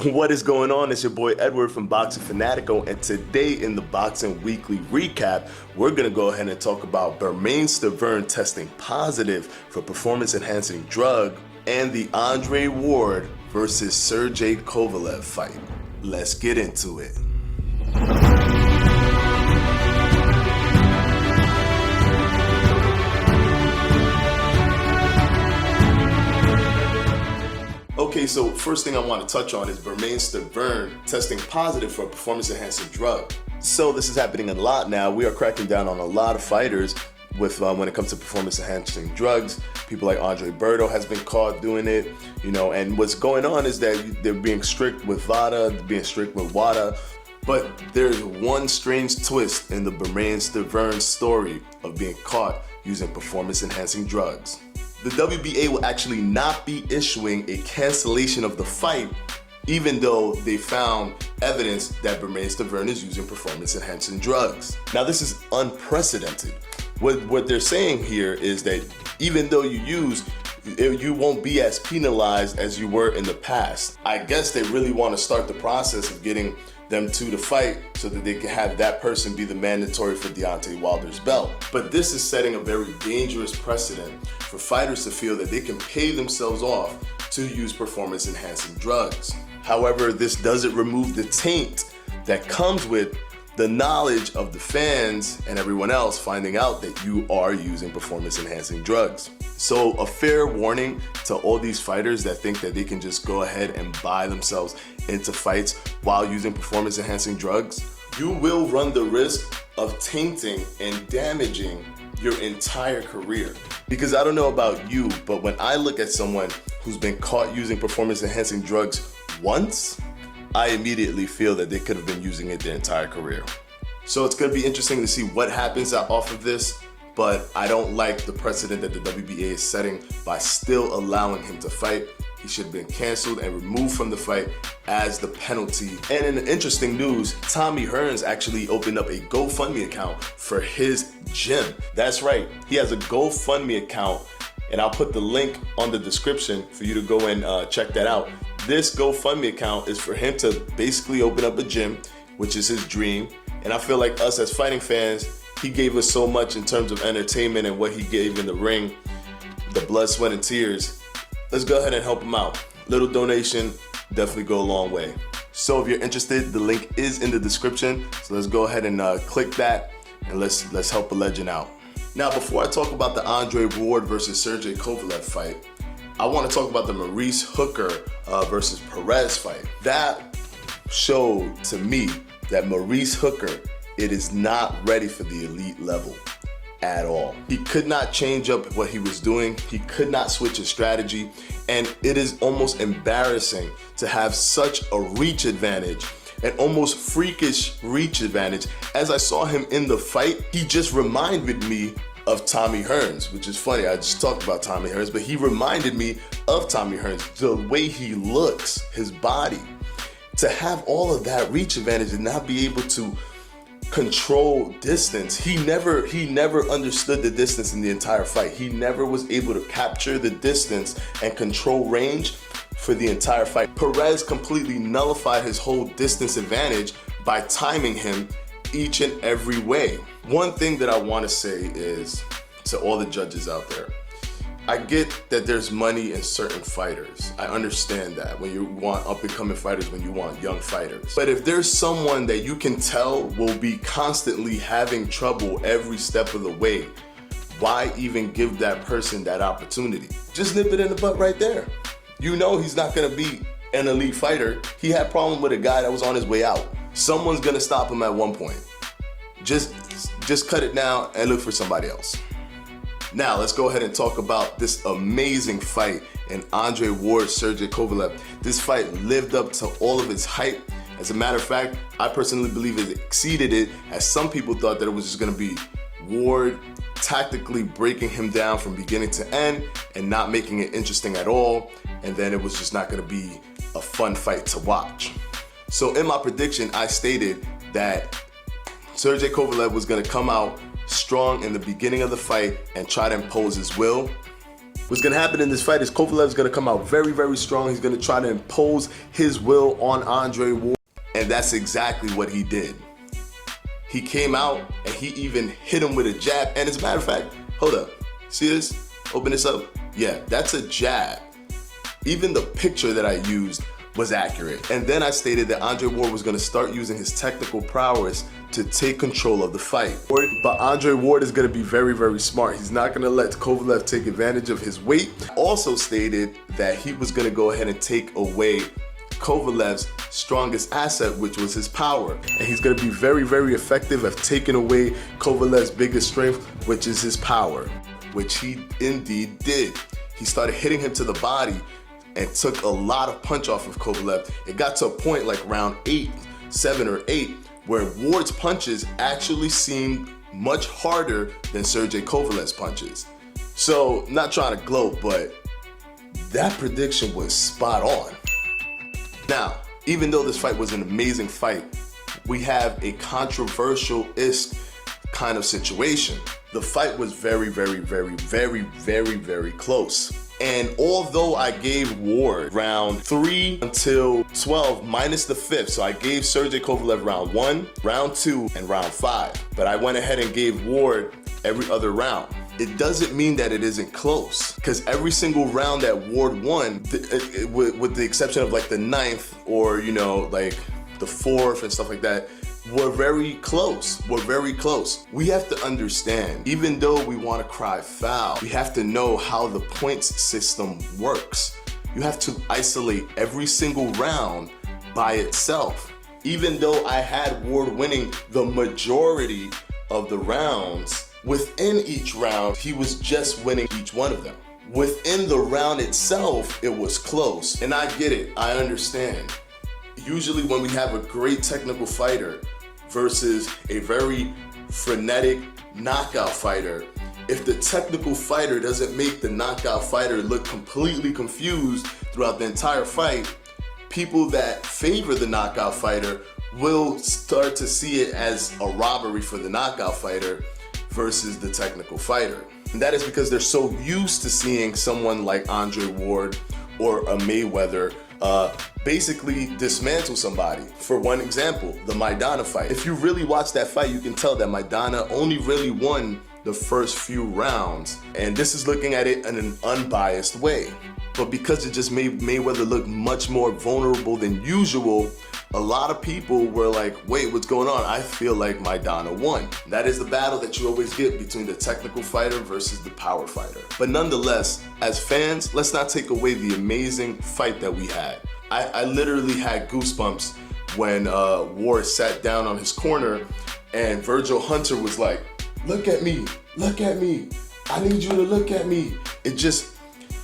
What is going on? It's your boy Edward from Boxing Fanatico, and today in the Boxing Weekly Recap, we're going to go ahead and talk about Bermane Stiverne testing positive for performance-enhancing drug and the Andre Ward versus Sergey Kovalev fight. Let's get into it. Okay, so first thing I want to touch on is Bermane Stiverne testing positive for a performance-enhancing drug. So this is happening a lot now. We are cracking down on a lot of fighters with when it comes to performance-enhancing drugs. People like Andre Berto has been caught doing it, and what's going on is that they're being strict with VADA, being strict with WADA, but there's one strange twist in the Bermane Stiverne story of being caught using performance-enhancing drugs. The WBA will actually not be issuing a cancellation of the fight, even though they found evidence that Bermane Stiverne is using performance-enhancing drugs. Now, this is unprecedented. What they're saying here is that even though you won't be as penalized as you were in the past. I guess they really want to start the process of getting them to the fight so that they can have that person be the mandatory for Deontay Wilder's belt. But this is setting a very dangerous precedent for fighters to feel that they can pay themselves off to use performance-enhancing drugs. However, this doesn't remove the taint that comes with the knowledge of the fans and everyone else finding out that you are using performance-enhancing drugs. So a fair warning to all these fighters that think that they can just go ahead and buy themselves into fights while using performance-enhancing drugs. You will run the risk of tainting and damaging your entire career. Because I don't know about you, but when I look at someone who's been caught using performance-enhancing drugs once, I immediately feel that they could have been using it their entire career. So it's going to be interesting to see what happens off of this, but I don't like the precedent that the WBA is setting by still allowing him to fight. He should have been canceled and removed from the fight as the penalty. And in interesting news, Tommy Hearns actually opened up a GoFundMe account for his gym. That's right, he has a GoFundMe account, and I'll put the link on the description for you to go and check that out. This GoFundMe account is for him to basically open up a gym, which is his dream. And I feel like us as fighting fans, he gave us so much in terms of entertainment and what he gave in the ring, the blood, sweat, and tears. Let's go ahead and help him out. Little donation, definitely go a long way. So if you're interested, the link is in the description. So let's go ahead and click that, and let's help a legend out. Now, before I talk about the Andre Ward versus Sergey Kovalev fight, I want to talk about the Maurice Hooker versus Perez fight. That showed to me that Maurice Hooker, it is not ready for the elite level at all. He could not change up what he was doing. He could not switch his strategy. And it is almost embarrassing to have such a reach advantage, an almost freakish reach advantage. As I saw him in the fight, he just reminded me of Tommy Hearns, which is funny. I just talked about Tommy Hearns, but he reminded me of Tommy Hearns. The way he looks, his body. To have all of that reach advantage and not be able to control distance. He never understood the distance in the entire fight. He never was able to capture the distance and control range for the entire fight. Perez completely nullified his whole distance advantage by timing him each and every way. One thing that I want to say is to all the judges out there, I get that there's money in certain fighters. I understand that when you want up-and-coming fighters, when you want young fighters. But if there's someone that you can tell will be constantly having trouble every step of the way, why even give that person that opportunity? Just nip it in the butt right there. You know he's not gonna be an elite fighter. He had a problem with a guy that was on his way out. Someone's gonna stop him at one point. Just cut it now and look for somebody else. Now, let's go ahead and talk about this amazing fight in Andre Ward, Sergey Kovalev. This fight lived up to all of its hype. As a matter of fact, I personally believe it exceeded it, as some people thought that it was just gonna be Ward tactically breaking him down from beginning to end and not making it interesting at all, and then it was just not gonna be a fun fight to watch. So in my prediction, I stated that Sergey Kovalev was gonna come out strong in the beginning of the fight and try to impose his will. What's gonna happen in this fight is Kovalev's gonna come out very, very strong. He's gonna try to impose his will on Andre Ward, and that's exactly what he did. He came out and he even hit him with a jab. And as a matter of fact, hold up, see this? Open this up. Yeah, that's a jab. Even the picture that I used was accurate. And then I stated that Andre Ward was gonna start using his technical prowess to take control of the fight. But Andre Ward is gonna be very, very smart. He's not gonna let Kovalev take advantage of his weight. Also stated that he was gonna go ahead and take away Kovalev's strongest asset, which was his power. And he's gonna be very, very effective at taking away Kovalev's biggest strength, which is his power, which he indeed did. He started hitting him to the body and took a lot of punch off of Kovalev. It got to a point like round 7 or 8, where Ward's punches actually seemed much harder than Sergey Kovalev's punches. So, not trying to gloat, but that prediction was spot on. Now, even though this fight was an amazing fight, we have a controversial-ish kind of situation. The fight was very, very, very, very, very, very close. And although I gave Ward round 3 until 12 minus the 5th, so I gave Sergey Kovalev round 1, round 2, and round 5, but I went ahead and gave Ward every other round. It doesn't mean that it isn't close, because every single round that Ward won, with the exception of like the 9th or, you know, like the 4th and stuff like that, were very close. We have to understand, even though we want to cry foul, we have to know how the points system works. You have to isolate every single round by itself. Even though I had Ward winning the majority of the rounds, within each round, he was just winning each one of them. Within the round itself, it was close. And I get it, I understand. Usually when we have a great technical fighter versus a very frenetic knockout fighter, if the technical fighter doesn't make the knockout fighter look completely confused throughout the entire fight, people that favor the knockout fighter will start to see it as a robbery for the knockout fighter versus the technical fighter. And that is because they're so used to seeing someone like Andre Ward or a Mayweather basically dismantle somebody. For one example, the Maidana fight. If you really watch that fight, you can tell that Maidana only really won the first few rounds. And this is looking at it in an unbiased way. But because it just made Mayweather look much more vulnerable than usual, a lot of people were like, wait, what's going on? I feel like Maidana won. That is the battle that you always get between the technical fighter versus the power fighter. But nonetheless, as fans, let's not take away the amazing fight that we had. I literally had goosebumps when Ward sat down on his corner and Virgil Hunter was like, look at me, I need you to look at me. It just,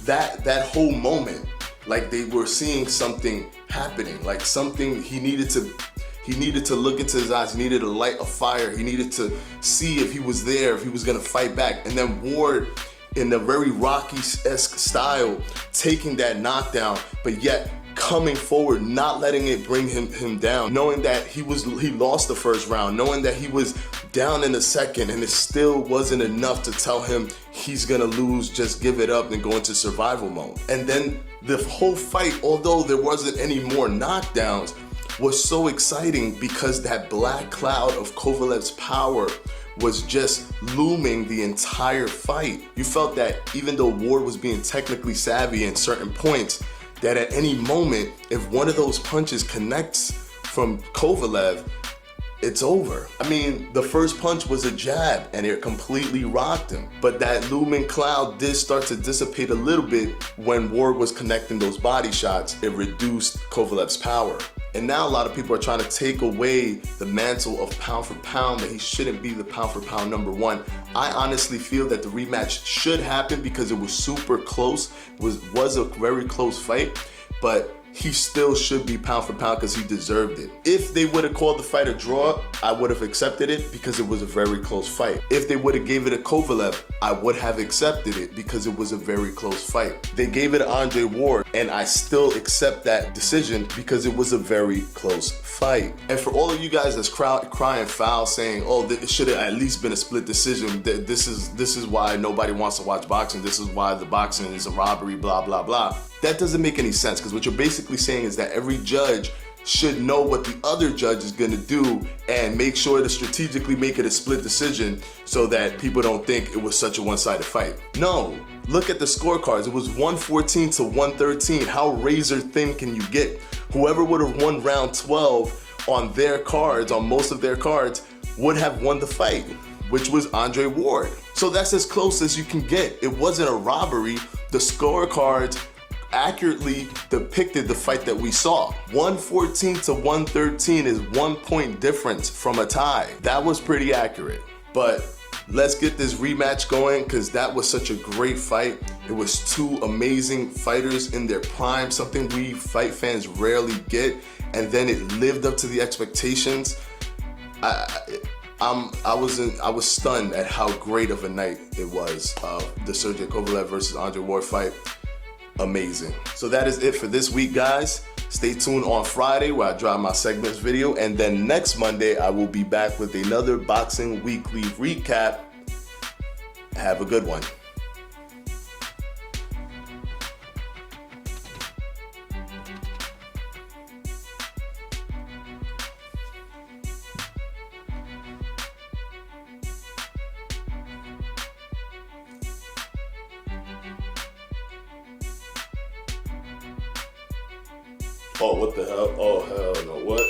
that whole moment, like they were seeing something happening, like something he needed to look into his eyes, he needed to light a fire, he needed to see if he was there, if he was gonna fight back. And then Ward, in a very Rocky-esque style, taking that knockdown, but yet coming forward, not letting it bring him down, knowing that he lost the first round, knowing that he was down in the second, and it still wasn't enough to tell him he's gonna lose, just give it up and go into survival mode. And then the whole fight, although there wasn't any more knockdowns, was so exciting because that black cloud of Kovalev's power was just looming the entire fight. You felt that even though Ward was being technically savvy in certain points, that at any moment, if one of those punches connects from Kovalev, it's over. I mean, the first punch was a jab and it completely rocked him. But that looming cloud did start to dissipate a little bit when Ward was connecting those body shots. It reduced Kovalev's power. And now a lot of people are trying to take away the mantle of pound for pound, that he shouldn't be the pound for pound #1. I honestly feel that the rematch should happen because it was super close. It was a very close fight. But he still should be pound for pound because he deserved it. If they would have called the fight a draw, I would have accepted it because it was a very close fight. If they would have gave it a Kovalev, I would have accepted it because it was a very close fight. They gave it to Andre Ward, and I still accept that decision because it was a very close fight. And for all of you guys that's crying foul, saying, oh, it should have at least been a split decision, this is why nobody wants to watch boxing, this is why the boxing is a robbery, blah, blah, blah. That doesn't make any sense, because what you're basically saying is that every judge should know what the other judge is gonna do and make sure to strategically make it a split decision so that people don't think it was such a one-sided fight. No, look at the scorecards. It was 114 to 113. How razor thin can you get? Whoever would have won round 12 on their cards, on most of their cards, would have won the fight, which was Andre Ward. So that's as close as you can get. It wasn't a robbery. The scorecards accurately depicted the fight that we saw. 114 to 113 is 1 point difference from a tie. That was pretty accurate. But let's get this rematch going, because that was such a great fight. It was two amazing fighters in their prime, something we fight fans rarely get, and then it lived up to the expectations. I was stunned at how great of a night it was. The Sergey Kovalev versus Andre Ward fight. Amazing. So that is it for this week, guys. Stay tuned on Friday where I drop my segments video, and then next Monday I will be back with another Boxing Weekly recap. Have a good one. Oh, what the hell? Oh, hell no. What?